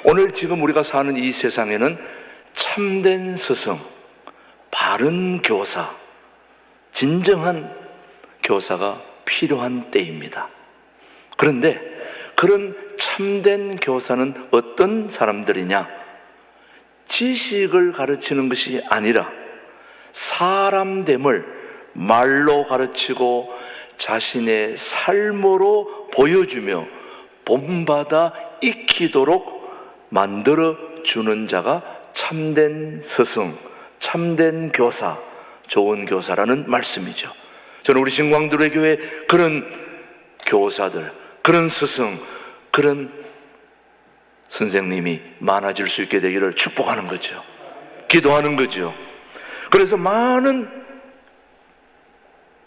오늘 지금 우리가 사는 이 세상에는 참된 스승, 바른 교사, 진정한 교사가 필요한 때입니다. 그런데 그런 참된 교사는 어떤 사람들이냐? 지식을 가르치는 것이 아니라 사람됨을 말로 가르치고 자신의 삶으로 보여주며 본받아 익히도록 만들어주는 자가 참된 스승, 참된 교사, 좋은 교사라는 말씀이죠. 저는 우리 신광두레 교회 그런 교사들, 그런 스승, 그런 선생님이 많아질 수 있게 되기를 축복하는 거죠. 기도하는 거죠. 그래서 많은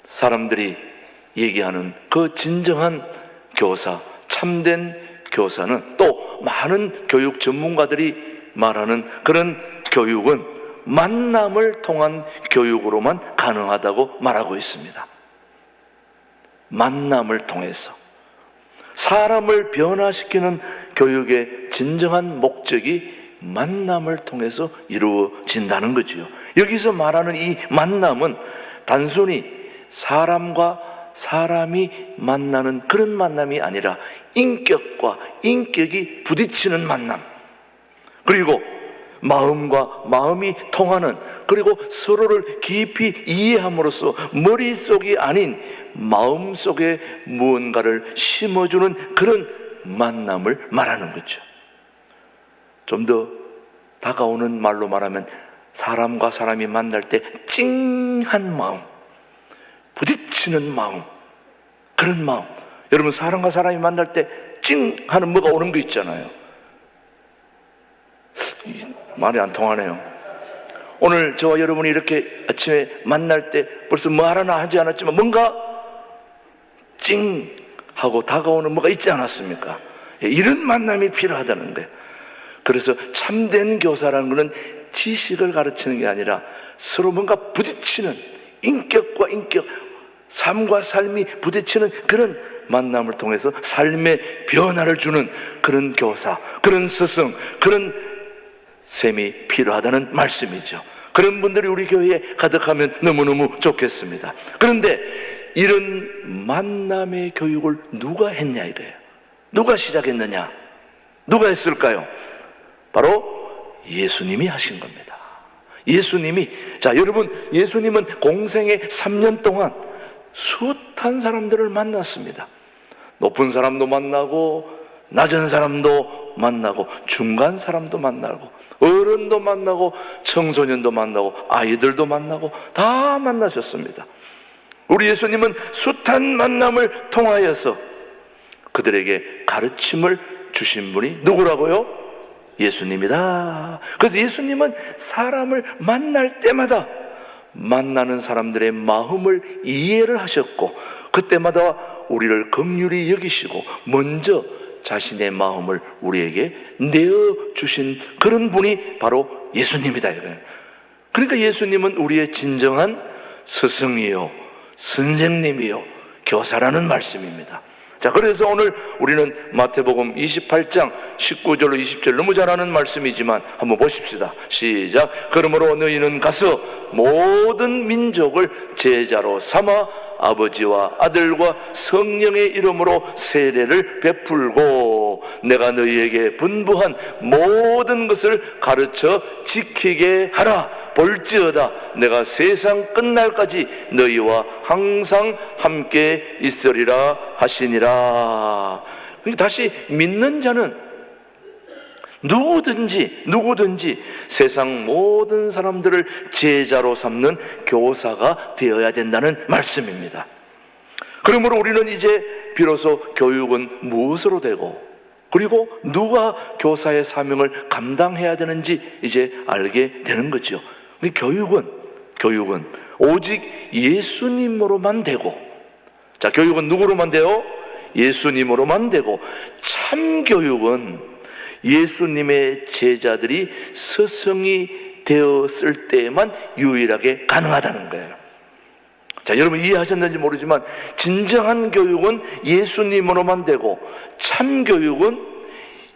사람들이 얘기하는 그 진정한 교사, 참된 교사는, 또 많은 교육 전문가들이 말하는 그런 교육은 만남을 통한 교육으로만 가능하다고 말하고 있습니다. 만남을 통해서 사람을 변화시키는 교육의 진정한 목적이 만남을 통해서 이루어진다는 거지요. 여기서 말하는 이 만남은 단순히 사람과 사람이 만나는 그런 만남이 아니라 인격과 인격이 부딪히는 만남, 그리고 마음과 마음이 통하는, 그리고 서로를 깊이 이해함으로써 머릿속이 아닌 마음속에 무언가를 심어주는 그런 만남을 말하는 거죠. 좀 더 다가오는 말로 말하면 사람과 사람이 만날 때 찡한 마음, 부딪히는 마음, 그런 마음. 여러분, 사람과 사람이 만날 때 찡 하는 뭐가 오는 거 있잖아요. 말이 안 통하네요. 오늘 저와 여러분이 이렇게 아침에 만날 때 벌써 뭐 하나 하지 않았지만 뭔가 찡 하고 다가오는 뭐가 있지 않았습니까? 이런 만남이 필요하다는 거예요. 그래서 참된 교사라는 것은 지식을 가르치는 게 아니라 서로 뭔가 부딪히는, 인격과 인격, 삶과 삶이 부딪히는 그런 만남을 통해서 삶의 변화를 주는 그런 교사, 그런 스승, 그런 셈이 필요하다는 말씀이죠. 그런 분들이 우리 교회에 가득하면 너무너무 좋겠습니다. 그런데 이런 만남의 교육을 누가 했냐 이거예요. 누가 시작했느냐? 누가 했을까요? 바로 예수님이 하신 겁니다. 예수님이, 자 여러분, 예수님은 공생의 3년 동안 숱한 사람들을 만났습니다. 높은 사람도 만나고 낮은 사람도 만나고 중간 사람도 만나고 어른도 만나고 청소년도 만나고 아이들도 만나고 다 만나셨습니다. 우리 예수님은 숱한 만남을 통하여서 그들에게 가르침을 주신 분이 누구라고요? 예수님이다. 그래서 예수님은 사람을 만날 때마다 만나는 사람들의 마음을 이해를 하셨고, 그때마다 우리를 긍휼히 여기시고 먼저 자신의 마음을 우리에게 내어주신 그런 분이 바로 예수님이다 이거예요. 그러니까 예수님은 우리의 진정한 스승이요, 선생님이요, 교사라는 말씀입니다. 자, 그래서 오늘 우리는 마태복음 28장 19절로 20절, 너무 잘 아는 말씀이지만 한번 보십시다. 시작. 그러므로 너희는 가서 모든 민족을 제자로 삼아 아버지와 아들과 성령의 이름으로 세례를 베풀고 내가 너희에게 분부한 모든 것을 가르쳐 지키게 하라. 볼지어다 내가 세상 끝날까지 너희와 항상 함께 있으리라 하시니라. 다시 믿는 자는 누구든지 세상 모든 사람들을 제자로 삼는 교사가 되어야 된다는 말씀입니다. 그러므로 우리는 이제 비로소 교육은 무엇으로 되고, 그리고 누가 교사의 사명을 감당해야 되는지 이제 알게 되는 거죠. 교육은 오직 예수님으로만 되고, 자, 교육은 누구로만 돼요? 예수님으로만 되고, 참 교육은 예수님의 제자들이 스승이 되었을 때에만 유일하게 가능하다는 거예요. 자, 여러분 이해하셨는지 모르지만 진정한 교육은 예수님으로만 되고 참 교육은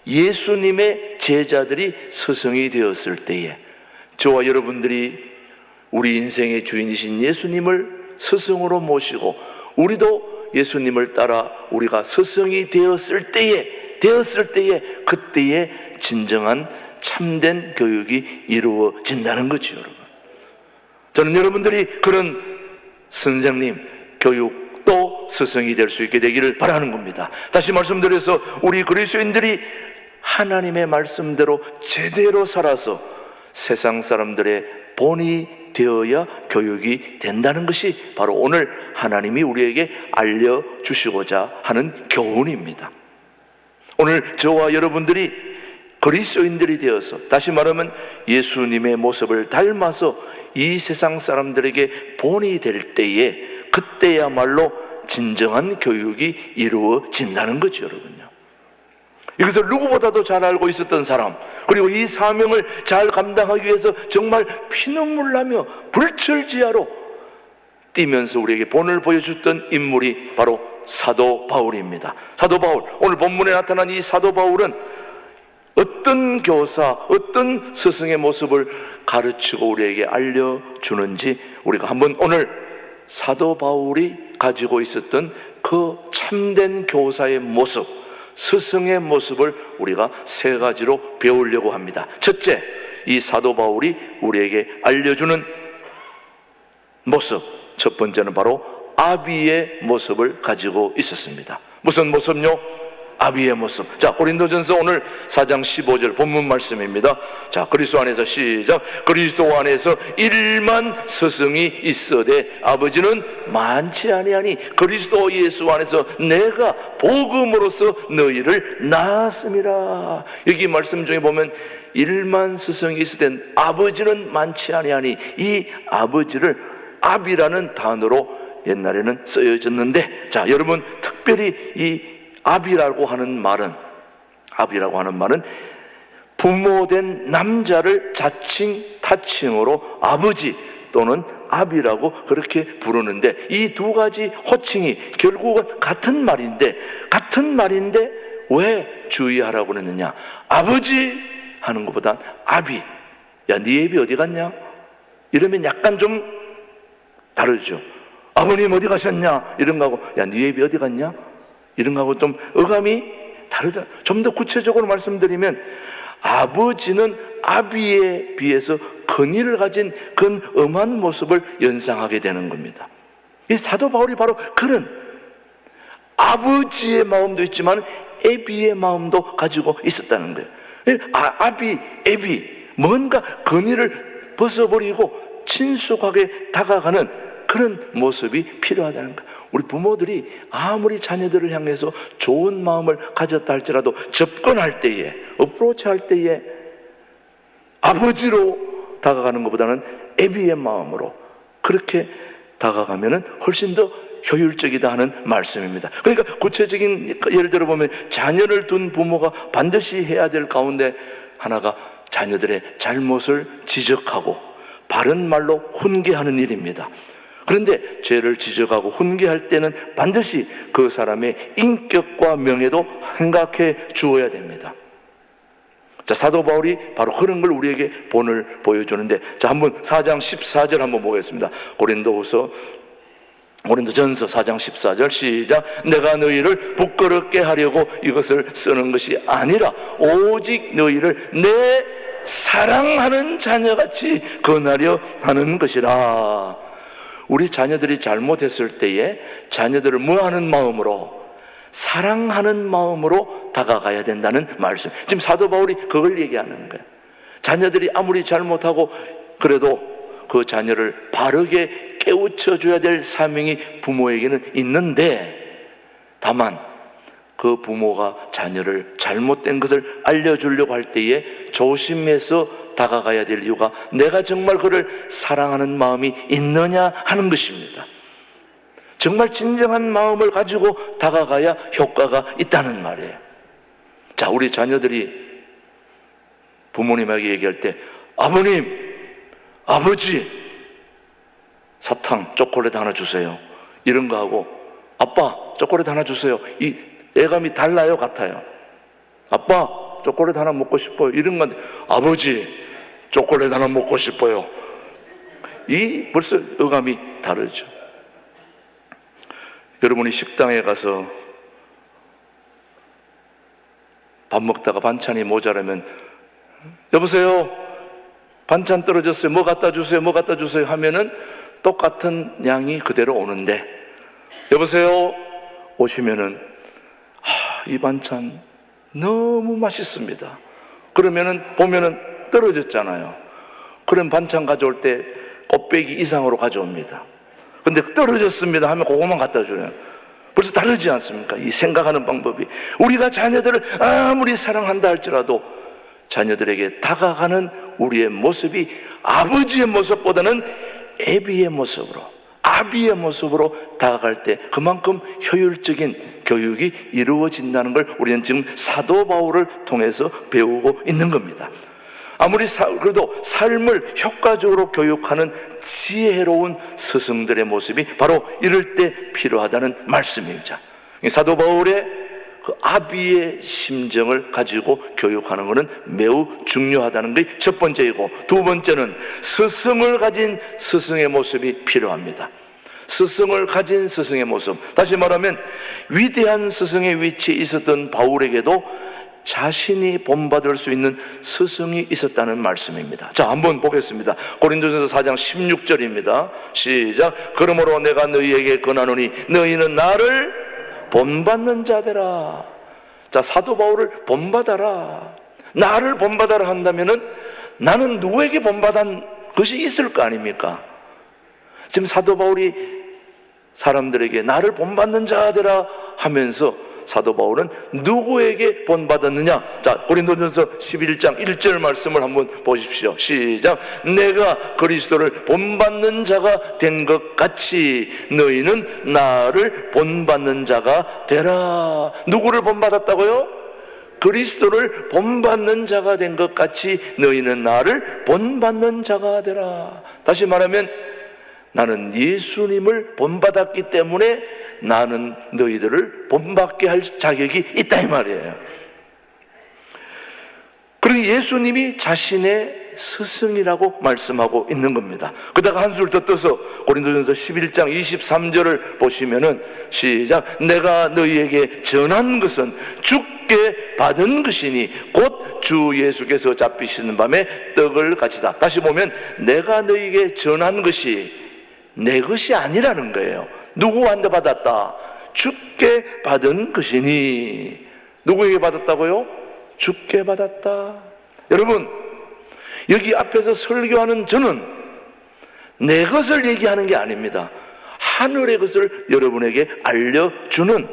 예수님의 제자들이 스승이 되었을 때에 저와 여러분들이 우리 인생의 주인이신 예수님을 스승으로 모시고 우리도 예수님을 따라 우리가 스승이 되었을 때에 그때에 진정한 참된 교육이 이루어진다는 거죠. 여러분, 저는 여러분들이 그런 선생님, 교육도 스승이 될 수 있게 되기를 바라는 겁니다. 다시 말씀드려서 우리 그리스도인들이 하나님의 말씀대로 제대로 살아서 세상 사람들의 본이 되어야 교육이 된다는 것이 바로 오늘 하나님이 우리에게 알려주시고자 하는 교훈입니다. 오늘 저와 여러분들이 그리스도인들이 되어서, 다시 말하면 예수님의 모습을 닮아서 이 세상 사람들에게 본이 될 때에 그때야말로 진정한 교육이 이루어진다는 거죠. 여러분요, 이것을 누구보다도 잘 알고 있었던 사람, 그리고 이 사명을 잘 감당하기 위해서 정말 피눈물 나며 불철지하로 뛰면서 우리에게 본을 보여줬던 인물이 바로 사도 바울입니다. 사도 바울, 오늘 본문에 나타난 이 사도 바울은 어떤 교사, 어떤 스승의 모습을 가르치고 우리에게 알려주는지 우리가 한번 오늘 사도 바울이 가지고 있었던 그 참된 교사의 모습, 스승의 모습을 우리가 세 가지로 배우려고 합니다. 첫째, 이 사도 바울이 우리에게 알려주는 모습, 첫 번째는 바로 아비의 모습을 가지고 있었습니다. 무슨 모습요? 아비의 모습. 자, 고린도전서 오늘 4장 15절 본문 말씀입니다. 자, 그리스도 안에서 시작. 그리스도 안에서 1만 스승이 있어되 아버지는 많지 아니하니 그리스도 예수 안에서 내가 복음으로써 너희를 낳았음이라. 여기 말씀 중에 보면 1만 스승이 있으되 아버지는 많지 아니하니, 이 아버지를 아비라는 단어로 옛날에는 쓰여졌는데, 자, 여러분, 특별히 이 아비라고 하는 말은 부모된 남자를 자칭 타칭으로 아버지 또는 아비라고 그렇게 부르는데, 이 두 가지 호칭이 결국은 같은 말인데 왜 주의하라고 그랬느냐? 아버지 하는 것보단 아비, 야, 네 애비 어디 갔냐? 이러면 약간 좀 다르죠. 아버님 어디 가셨냐? 이런 거하고, 야, 네 애비 어디 갔냐? 이런 거하고 좀 어감이 다르다. 좀 더 구체적으로 말씀드리면 아버지는 아비에 비해서 근위를 가진 그런 엄한 모습을 연상하게 되는 겁니다. 이 사도 바울이 바로 그런 아버지의 마음도 있지만 애비의 마음도 가지고 있었다는 거예요. 아비, 애비, 뭔가 근위를 벗어버리고 친숙하게 다가가는 그런 모습이 필요하다는 거예요. 우리 부모들이 아무리 자녀들을 향해서 좋은 마음을 가졌다 할지라도 접근할 때에, 어프로치 할 때에 아버지로 다가가는 것보다는 애비의 마음으로 그렇게 다가가면 훨씬 더 효율적이다 하는 말씀입니다. 그러니까 구체적인 예를 들어보면 자녀를 둔 부모가 반드시 해야 될 가운데 하나가 자녀들의 잘못을 지적하고 바른 말로 훈계하는 일입니다. 그런데 죄를 지적하고 훈계할 때는 반드시 그 사람의 인격과 명예도 생각해 주어야 됩니다. 자, 사도 바울이 바로 그런 걸 우리에게 본을 보여주는데, 자, 한번 4장 14절 한번 보겠습니다. 고린도전서 4장 14절 시작. 내가 너희를 부끄럽게 하려고 이것을 쓰는 것이 아니라 오직 너희를 내 사랑하는 자녀같이 권하려 하는 것이라. 우리 자녀들이 잘못했을 때에 자녀들을 뭐하는 마음으로? 사랑하는 마음으로 다가가야 된다는 말씀. 지금 사도 바울이 그걸 얘기하는 거예요. 자녀들이 아무리 잘못하고 그래도 그 자녀를 바르게 깨우쳐 줘야 될 사명이 부모에게는 있는데, 다만 그 부모가 자녀를 잘못된 것을 알려주려고 할 때에 조심해서 다가가야 될 이유가 내가 정말 그를 사랑하는 마음이 있느냐 하는 것입니다. 정말 진정한 마음을 가지고 다가가야 효과가 있다는 말이에요. 자, 우리 자녀들이 부모님에게 얘기할 때 아버님, 아버지, 사탕, 초콜릿 하나 주세요, 이런 거 하고 아빠, 초콜릿 하나 주세요, 이 애감이 달라요, 같아요? 아빠, 초콜릿 하나 먹고 싶어요. 이런 건데, 아버지, 초콜릿 하나 먹고 싶어요. 이 벌써 어감이 다르죠. 여러분이 식당에 가서 밥 먹다가 반찬이 모자라면, 여보세요, 반찬 떨어졌어요. 뭐 갖다 주세요, 뭐 갖다 주세요 하면은 똑같은 양이 그대로 오는데, 여보세요 오시면은, 이 반찬 너무 맛있습니다. 그러면은 보면은 떨어졌잖아요. 그럼 반찬 가져올 때 곱빼기 이상으로 가져옵니다. 근데 떨어졌습니다 하면 그것만 갖다 주네요. 벌써 다르지 않습니까? 이 생각하는 방법이. 우리가 자녀들을 아무리 사랑한다 할지라도 자녀들에게 다가가는 우리의 모습이 아버지의 모습보다는 애비의 모습으로, 아비의 모습으로 다가갈 때 그만큼 효율적인 교육이 이루어진다는 걸 우리는 지금 사도 바울을 통해서 배우고 있는 겁니다. 아무리 그래도 삶을 효과적으로 교육하는 지혜로운 스승들의 모습이 바로 이럴 때 필요하다는 말씀입니다. 사도 바울의 그 아비의 심정을 가지고 교육하는 것은 매우 중요하다는 게 첫 번째이고, 두 번째는 스승을 가진 스승의 모습이 필요합니다. 스승을 가진 스승의 모습, 다시 말하면 위대한 스승의 위치에 있었던 바울에게도 자신이 본받을 수 있는 스승이 있었다는 말씀입니다. 자, 한번 보겠습니다. 고린도전서 4장 16절입니다. 시작. 그러므로 내가 너희에게 권하노니 너희는 나를 본받는 자되라. 자, 사도 바울을 본받아라. 나를 본받아라 한다면은 나는 누구에게 본받은 것이 있을 거 아닙니까? 지금 사도 바울이 사람들에게 나를 본받는 자되라 하면서 사도 바울은 누구에게 본받았느냐? 자, 고린도전서 11장 1절 말씀을 한번 보십시오. 시작. 내가 그리스도를 본받는 자가 된 것 같이 너희는 나를 본받는 자가 되라. 누구를 본받았다고요? 그리스도를 본받는 자가 된 것 같이 너희는 나를 본받는 자가 되라. 다시 말하면 나는 예수님을 본받았기 때문에 나는 너희들을 본받게 할 자격이 있다 이 말이에요. 그러니 예수님이 자신의 스승이라고 말씀하고 있는 겁니다. 그러다가 한술 더 떠서 고린도전서 11장 23절을 보시면은 시작. 내가 너희에게 전한 것은 주께 받은 것이니 곧 주 예수께서 잡히시는 밤에 떡을 같이다. 다시 보면 내가 너희에게 전한 것이 내 것이 아니라는 거예요. 누구한테 받았다? 주께 받은 것이니. 누구에게 받았다고요? 주께 받았다. 여러분, 여기 앞에서 설교하는 저는 내 것을 얘기하는 게 아닙니다. 하늘의 것을 여러분에게 알려주는,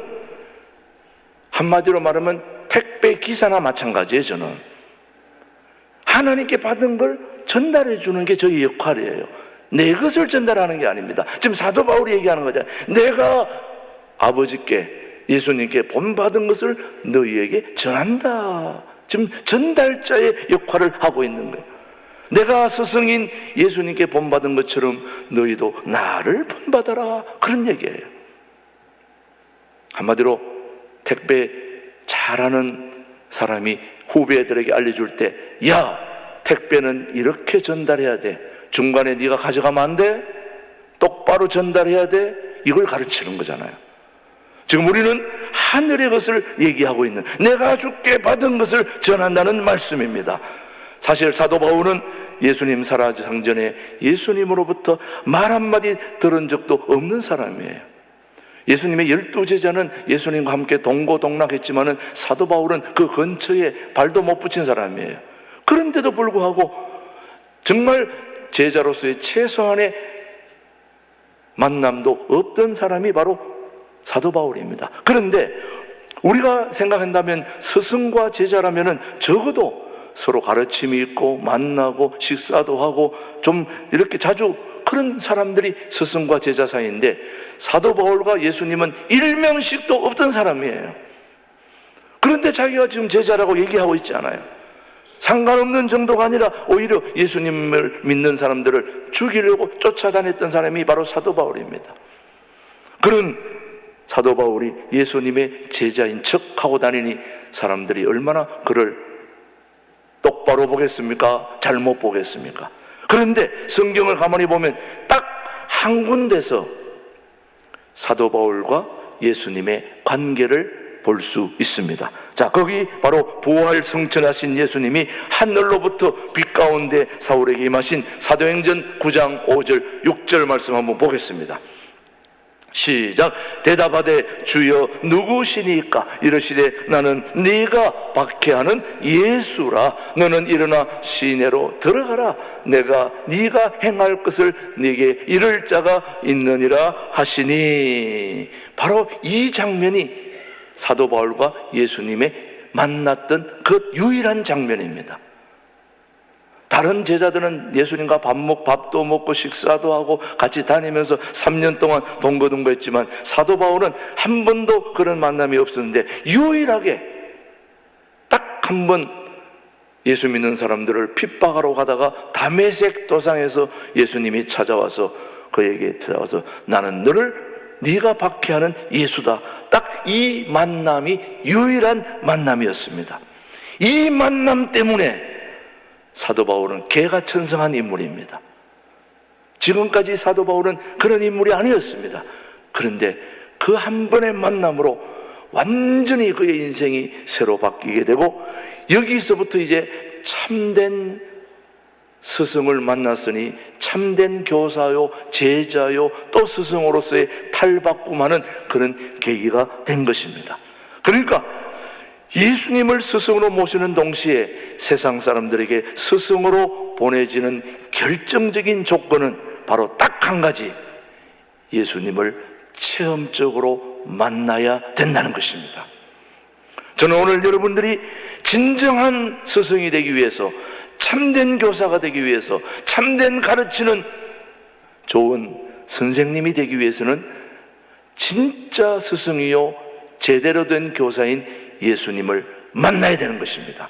한마디로 말하면 택배 기사나 마찬가지예요. 저는 하나님께 받은 걸 전달해 주는 게 저희 역할이에요. 내 것을 전달하는 게 아닙니다. 지금 사도 바울이 얘기하는 거잖아요. 내가 아버지께, 예수님께 본받은 것을 너희에게 전한다. 지금 전달자의 역할을 하고 있는 거예요. 내가 스승인 예수님께 본받은 것처럼 너희도 나를 본받아라. 그런 얘기예요. 한마디로 택배 잘하는 사람이 후배들에게 알려줄 때, 야, 택배는 이렇게 전달해야 돼. 중간에 네가 가져가면 안 돼. 똑바로 전달해야 돼. 이걸 가르치는 거잖아요. 지금 우리는 하늘의 것을 얘기하고 있는, 내가 주께 받은 것을 전한다는 말씀입니다. 사실 사도 바울은 예수님 살아생전에 예수님으로부터 말 한마디 들은 적도 없는 사람이에요. 예수님의 12제자는 예수님과 함께 동고동락했지만은 사도 바울은 그 근처에 발도 못 붙인 사람이에요. 그런데도 불구하고 정말 제자로서의 최소한의 만남도 없던 사람이 바로 사도 바울입니다. 그런데 우리가 생각한다면 스승과 제자라면은 적어도 서로 가르침이 있고 만나고 식사도 하고 좀 이렇게 자주 그런 사람들이 스승과 제자 사이인데, 사도 바울과 예수님은 일명식도 없던 사람이에요. 그런데 자기가 지금 제자라고 얘기하고 있지 않아요. 상관없는 정도가 아니라 오히려 예수님을 믿는 사람들을 죽이려고 쫓아다녔던 사람이 바로 사도 바울입니다. 그런 사도 바울이 예수님의 제자인 척하고 다니니 사람들이 얼마나 그를 똑바로 보겠습니까? 잘못 보겠습니까? 그런데 성경을 가만히 보면 딱 한 군데서 사도 바울과 예수님의 관계를 볼 수 있습니다. 자, 거기 바로 부활 성천하신 예수님이 하늘로부터 빛 가운데 사울에게 임하신 사도행전 9장 5절 6절 말씀 한번 보겠습니다. 시작. 대답하되 주여 누구시니까? 이르시되 나는 네가 박해하는 예수라. 너는 일어나 시내로 들어가라. 내가 네가 행할 것을 네게 이를 자가 있느니라 하시니. 바로 이 장면이 사도 바울과 예수님의 만났던 그 유일한 장면입니다. 다른 제자들은 예수님과 밥도 먹고 식사도 하고 같이 다니면서 3년 동안 동거동거했지만 사도 바울은 한 번도 그런 만남이 없었는데 유일하게 딱 한 번 예수 믿는 사람들을 핍박하러 가다가 다메섹 도상에서 예수님이 찾아와서 그에게 찾아와서 나는 너를 네가 박해하는 예수다. 딱 이 만남이 유일한 만남이었습니다. 이 만남 때문에 사도 바울은 개가천성한 인물입니다. 지금까지 사도 바울은 그런 인물이 아니었습니다. 그런데 그 한 번의 만남으로 완전히 그의 인생이 새로 바뀌게 되고 여기서부터 이제 참된 스승을 만났으니 참된 교사요 제자요 또 스승으로서의 탈바꿈하는 그런 계기가 된 것입니다. 그러니까 예수님을 스승으로 모시는 동시에 세상 사람들에게 스승으로 보내지는 결정적인 조건은 바로 딱 한 가지, 예수님을 체험적으로 만나야 된다는 것입니다. 저는 오늘 여러분들이 진정한 스승이 되기 위해서, 참된 교사가 되기 위해서, 참된 가르치는 좋은 선생님이 되기 위해서는 진짜 스승이요 제대로 된 교사인 예수님을 만나야 되는 것입니다.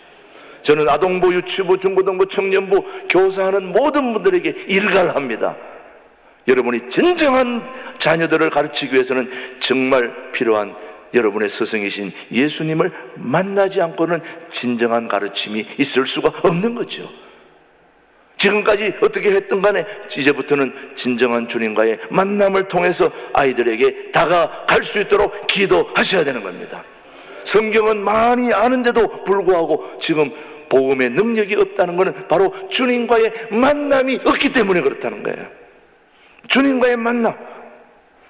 저는 아동부, 유치부, 중고등부, 청년부 교사하는 모든 분들에게 일갈합니다. 여러분이 진정한 자녀들을 가르치기 위해서는 정말 필요한 여러분의 스승이신 예수님을 만나지 않고는 진정한 가르침이 있을 수가 없는 거죠. 지금까지 어떻게 했든 간에 이제부터는 진정한 주님과의 만남을 통해서 아이들에게 다가갈 수 있도록 기도하셔야 되는 겁니다. 성경은 많이 아는데도 불구하고 지금 복음의 능력이 없다는 것은 바로 주님과의 만남이 없기 때문에 그렇다는 거예요. 주님과의 만남,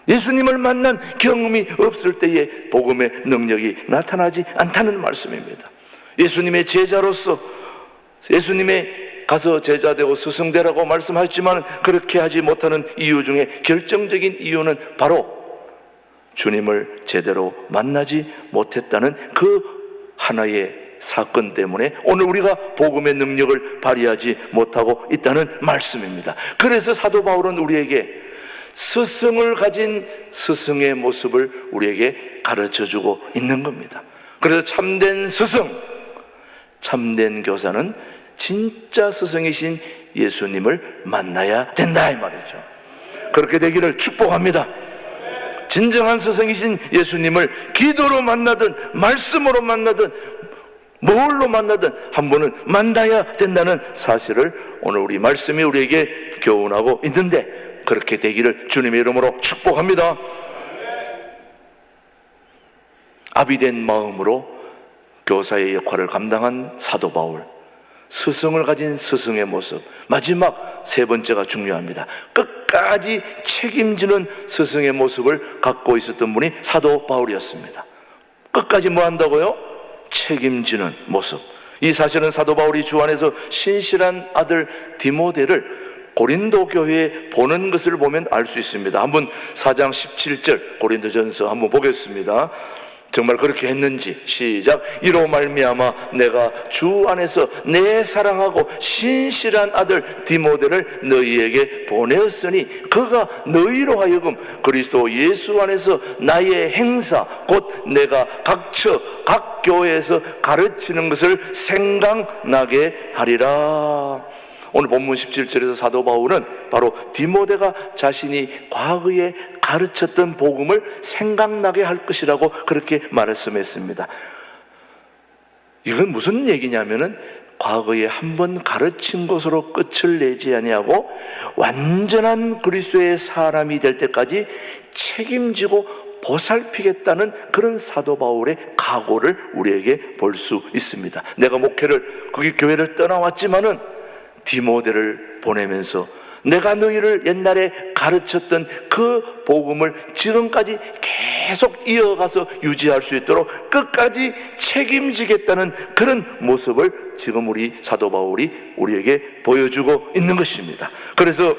예수님을 만난 경험이 없을 때에 복음의 능력이 나타나지 않다는 말씀입니다. 예수님의 제자로서 예수님의 가서 제자되고 스승되라고 말씀하셨지만 그렇게 하지 못하는 이유 중에 결정적인 이유는 바로 주님을 제대로 만나지 못했다는 그 하나의 사건 때문에 오늘 우리가 복음의 능력을 발휘하지 못하고 있다는 말씀입니다. 그래서 사도 바울은 우리에게 스승을 가진 스승의 모습을 우리에게 가르쳐주고 있는 겁니다. 그래서 참된 스승, 참된 교사는 진짜 스승이신 예수님을 만나야 된다 이 말이죠. 그렇게 되기를 축복합니다. 진정한 스승이신 예수님을 기도로 만나든 말씀으로 만나든 뭘로 만나든 한 번은 만나야 된다는 사실을 오늘 우리 말씀이 우리에게 교훈하고 있는데 그렇게 되기를 주님의 이름으로 축복합니다. 아비된 마음으로 교사의 역할을 감당한 사도 바울, 스승을 가진 스승의 모습, 마지막 세 번째가 중요합니다. 끝까지 책임지는 스승의 모습을 갖고 있었던 분이 사도 바울이었습니다. 끝까지 뭐 한다고요? 책임지는 모습. 이 사실은 사도 바울이 주 안에서 신실한 아들 디모데를 고린도 교회에 보는 것을 보면 알 수 있습니다. 한번 4장 17절 고린도전서 한번 보겠습니다. 정말 그렇게 했는지. 시작. 이로 말미암아 내가 주 안에서 내 사랑하고 신실한 아들 디모데를 너희에게 보내었으니 그가 너희로 하여금 그리스도 예수 안에서 나의 행사 곧 내가 각 교회에서 가르치는 것을 생각나게 하리라. 오늘 본문 17절에서 사도 바울은 바로 디모데가 자신이 과거에 가르쳤던 복음을 생각나게 할 것이라고 그렇게 말씀했습니다. 이건 무슨 얘기냐면은 과거에 한 번 가르친 것으로 끝을 내지 아니하고 완전한 그리스도의 사람이 될 때까지 책임지고 보살피겠다는 그런 사도 바울의 각오를 우리에게 볼 수 있습니다. 내가 거기 교회를 떠나왔지만은 디모데를 보내면서 내가 너희를 옛날에 가르쳤던 그 복음을 지금까지 계속 이어가서 유지할 수 있도록 끝까지 책임지겠다는 그런 모습을 지금 우리 사도 바울이 우리에게 보여주고 있는 것입니다. 그래서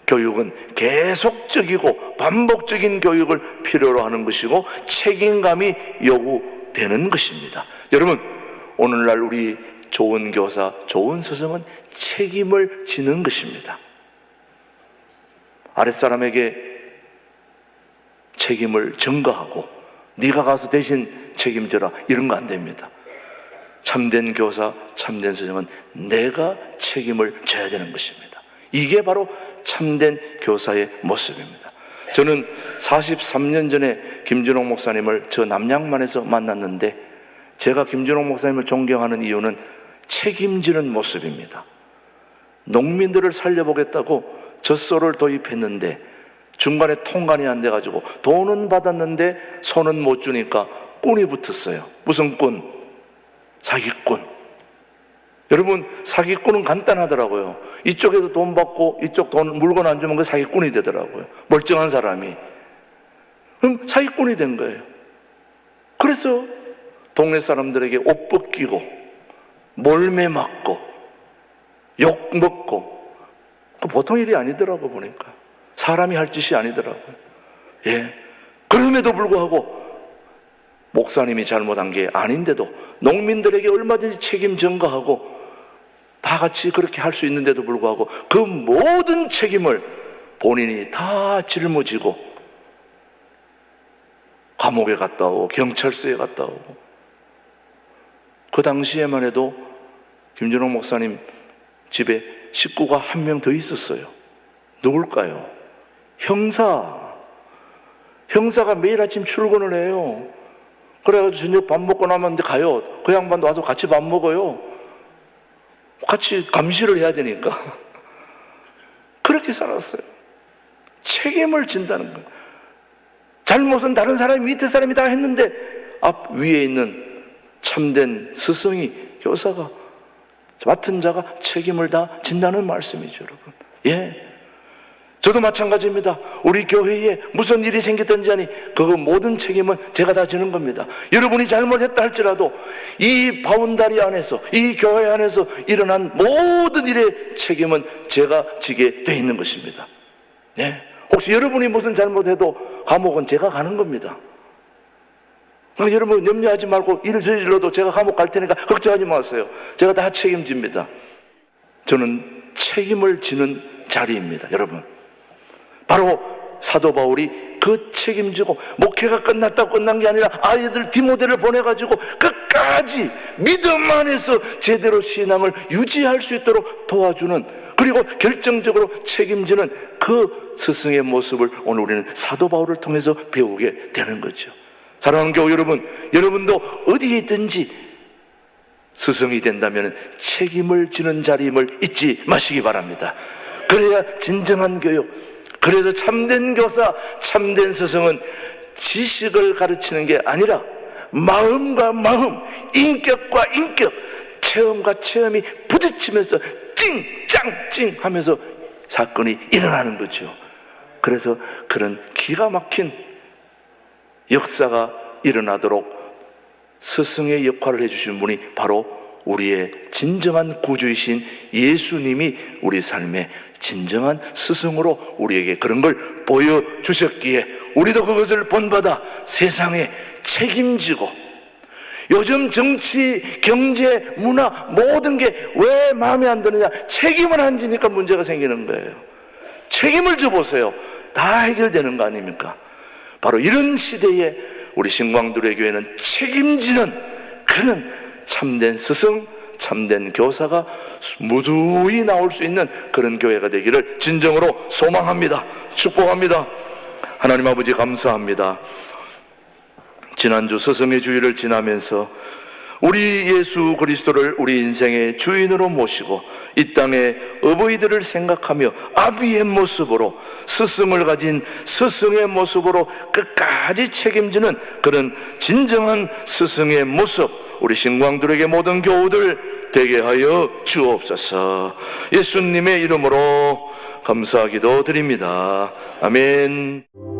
교육은 계속적이고 반복적인 교육을 필요로 하는 것이고 책임감이 요구되는 것입니다. 여러분, 오늘날 우리 좋은 교사, 좋은 스승은 책임을 지는 것입니다. 아랫사람에게 책임을 전가하고 네가 가서 대신 책임져라, 이런 거 안 됩니다. 참된 교사, 참된 스승은 내가 책임을 져야 되는 것입니다. 이게 바로 참된 교사의 모습입니다. 저는 43년 전에 김준옥 목사님을 저 남양만에서 만났는데, 제가 김준옥 목사님을 존경하는 이유는 책임지는 모습입니다. 농민들을 살려보겠다고 젖소를 도입했는데 중간에 통관이 안 돼가지고 돈은 받았는데 손은 못 주니까 꾼이 붙었어요. 무슨 꾼? 사기꾼. 여러분, 사기꾼은 간단하더라고요. 이쪽에서 돈 받고 이쪽 물건 안 주면 그 사기꾼이 되더라고요. 멀쩡한 사람이. 그럼 사기꾼이 된 거예요. 그래서 동네 사람들에게 옷 벗기고 몰매 맞고 욕 먹고, 보통 일이 아니더라고 보니까. 사람이 할 짓이 아니더라고요. 예. 그럼에도 불구하고 목사님이 잘못한 게 아닌데도 농민들에게 얼마든지 책임 전가하고 다 같이 그렇게 할 수 있는데도 불구하고 그 모든 책임을 본인이 다 짊어지고 감옥에 갔다 오고 경찰서에 갔다 오고. 그 당시에만 해도 김준옥 목사님 집에 식구가 한 명 더 있었어요. 누굴까요? 형사가 매일 아침 출근을 해요. 그래가지고 저녁 밥 먹고 나면 이제 가요. 그 양반도 와서 같이 밥 먹어요. 같이 감시를 해야 되니까. 그렇게 살았어요. 책임을 진다는 거예요. 잘못은 다른 사람이, 밑에 사람이 다 했는데 앞 위에 있는 참된 스승이, 교사가, 맡은 자가 책임을 다 진다는 말씀이죠, 여러분. 예. 저도 마찬가지입니다. 우리 교회에 무슨 일이 생겼든지 하니 그거 모든 책임은 제가 다 지는 겁니다. 여러분이 잘못했다 할지라도 이 바운다리 안에서, 이 교회 안에서 일어난 모든 일의 책임은 제가 지게 돼 있는 것입니다. 네. 혹시 여러분이 무슨 잘못해도 감옥은 제가 가는 겁니다. 그러니까 여러분 염려하지 말고, 일 저질러도 제가 감옥 갈 테니까 걱정하지 마세요. 제가 다 책임집니다. 저는 책임을 지는 자리입니다, 여러분. 바로 사도 바울이 그 책임지고, 목회가 끝났다고 끝난 게 아니라 아이들 디모데를 보내가지고 끝까지 믿음 안에서 제대로 신앙을 유지할 수 있도록 도와주는, 그리고 결정적으로 책임지는 그 스승의 모습을 오늘 우리는 사도 바울을 통해서 배우게 되는 거죠. 사랑하는 교우 여러분, 여러분도 어디에 있든지 스승이 된다면 책임을 지는 자리임을 잊지 마시기 바랍니다. 그래야 진정한 교육, 그래서 참된 교사, 참된 스승은 지식을 가르치는 게 아니라 마음과 마음, 인격과 인격, 체험과 체험이 부딪히면서 찡짱찡 하면서 사건이 일어나는 거죠. 그래서 그런 기가 막힌 역사가 일어나도록 스승의 역할을 해주신 분이 바로 우리의 진정한 구주이신 예수님이 우리 삶의 진정한 스승으로 우리에게 그런 걸 보여주셨기에 우리도 그것을 본받아 세상에 책임지고, 요즘 정치, 경제, 문화 모든 게 왜 마음에 안 드느냐? 책임을 안 지니까 문제가 생기는 거예요. 책임을 져보세요. 다 해결되는 거 아닙니까? 바로 이런 시대에 우리 신광두레 교회는 책임지는 그런 참된 스승, 참된 교사가 무수히 나올 수 있는 그런 교회가 되기를 진정으로 소망합니다. 축복합니다. 하나님 아버지 감사합니다. 지난주 스승의 주일을 지나면서 우리 예수 그리스도를 우리 인생의 주인으로 모시고 이 땅의 어버이들을 생각하며 아비의 모습으로, 스승을 가진 스승의 모습으로 끝까지 책임지는 그런 진정한 스승의 모습, 우리 신광들에게 모든 교우들 되게 하여 주옵소서. 예수님의 이름으로 감사기도 드립니다. 아멘.